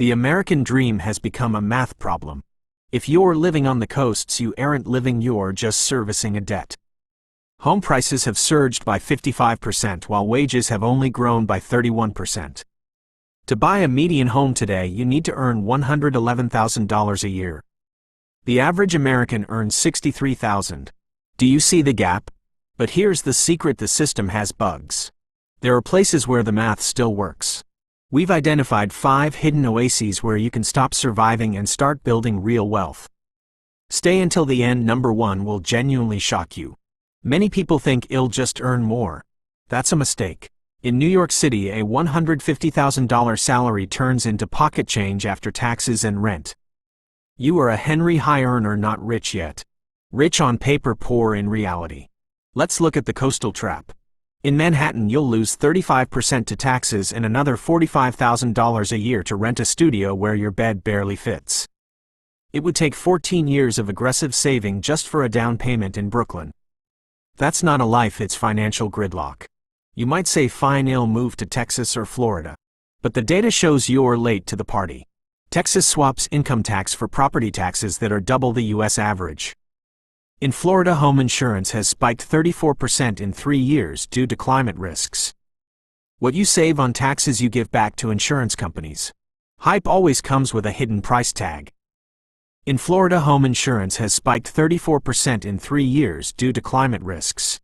The American dream has become a math problem. If you're living on the coasts, you aren't living, you're just servicing a debt. Home prices have surged by 55% while wages have only grown by 31%. To buy a median home today, you need to earn $111,000 a year. The average American earns $63,000. Do you see the gap? But here's the secret: the system has bugs. There are places where the math still works. We've identified 5 hidden oases where you can stop surviving and start building real wealth. Stay until the end. Number 1 will genuinely shock you. Many people think you'll just earn more. That's a mistake. In New York City, a $150,000 salary turns into pocket change after taxes and rent. You are a Henry high earner, not rich yet. Rich on paper, poor in reality. Let's look at the coastal trap. In Manhattan, you'll lose 35% to taxes and another $45,000 a year to rent a studio where your bed barely fits. It would take 14 years of aggressive saving just for a down payment in Brooklyn. That's not a life, it's financial gridlock. You might say, fine, I'll move to Texas or Florida. But the data shows you're late to the party. Texas swaps income tax for property taxes that are double the US average. In Florida, home insurance has spiked 34% in 3 years due to climate risks. What you save on taxes, you give back to insurance companies. Hype always comes with a hidden price tag. In Florida, home insurance has spiked 34% in 3 years due to climate risks.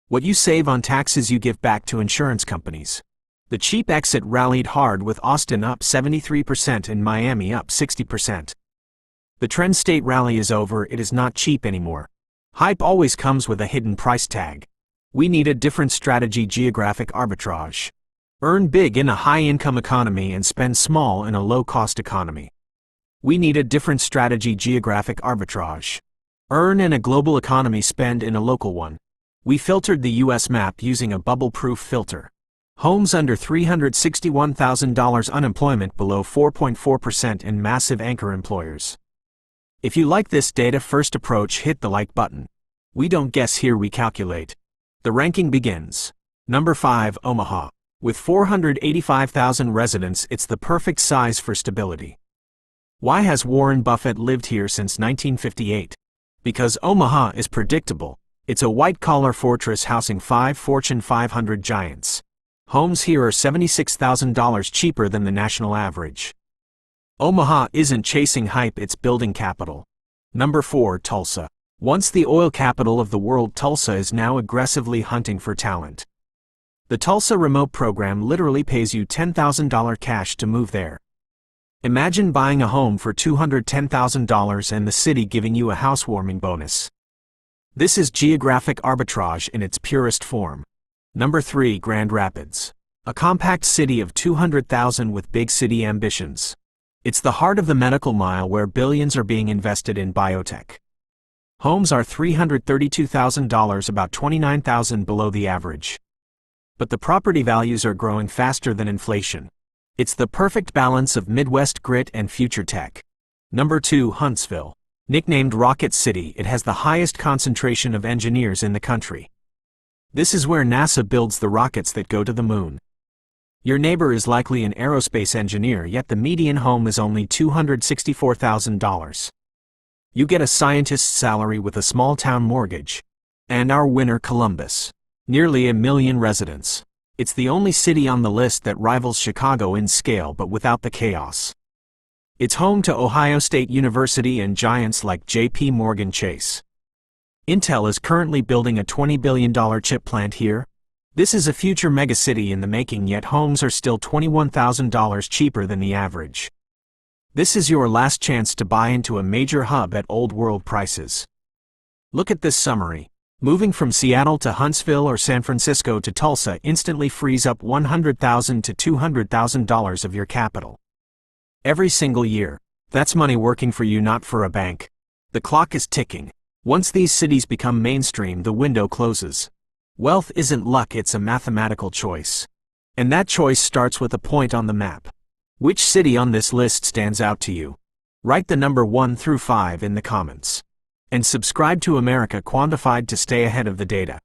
What you save on taxes, you give back to insurance companies. The cheap exit rallied hard, with Austin up 73% and Miami up 60%. The Trend State rally is over, it is not cheap anymore. Hype always comes with a hidden price tag. We need a different strategy: geographic arbitrage. Earn big in a high-income economy and spend small in a low-cost economy. We need a different strategy: geographic arbitrage. Earn in a global economy, spend in a local one. We filtered the US map using a bubble-proof filter. Homes under $361,000, unemployment below 4.4%, and massive anchor employers. If you like this data-first approach, hit the like button. We don't guess here, we calculate. The ranking begins. Number 5, Omaha. With 485,000 residents, it's the perfect size for stability. Why has Warren Buffett lived here since 1958? Because Omaha is predictable. It's a white-collar fortress housing 5 Fortune 500 giants. Homes here are $76,000 cheaper than the national average. Omaha isn't chasing hype, it's building capital. Number 4, Tulsa. Once the oil capital of the world, Tulsa is now aggressively hunting for talent. The Tulsa Remote program literally pays you $10,000 cash to move there. Imagine buying a home for $210,000 and the city giving you a housewarming bonus. This is geographic arbitrage in its purest form. Number 3, Grand Rapids. A compact city of 200,000 with big city ambitions. It's the heart of the medical mile, where billions are being invested in biotech. Homes are $332,000, about $29,000 below the average. But the property values are growing faster than inflation. It's the perfect balance of Midwest grit and future tech. Number 2, Huntsville. Nicknamed Rocket City, it has the highest concentration of engineers in the country. This is where NASA builds the rockets that go to the moon. Your neighbor is likely an aerospace engineer, yet the median home is only $264,000. You get a scientist's salary with a small-town mortgage. And our winner, Columbus. Nearly 1 million residents. It's the only city on the list that rivals Chicago in scale, but without the chaos. It's home to Ohio State University and giants like J.P. Morgan Chase. Intel is currently building a $20 billion chip plant here. This is a future megacity in the making, yet homes are still $21,000 cheaper than the average. This is your last chance to buy into a major hub at old world prices. Look at this summary. Moving from Seattle to Huntsville or San Francisco to Tulsa instantly frees up $100,000 to $200,000 of your capital. Every single year. That's money working for you, not for a bank. The clock is ticking. Once these cities become mainstream, the window closes. Wealth isn't luck, it's a mathematical choice. And that choice starts with a point on the map. Which city on this list stands out to you? Write the number 1 through 5 in the comments. And subscribe to America Quantified to stay ahead of the data.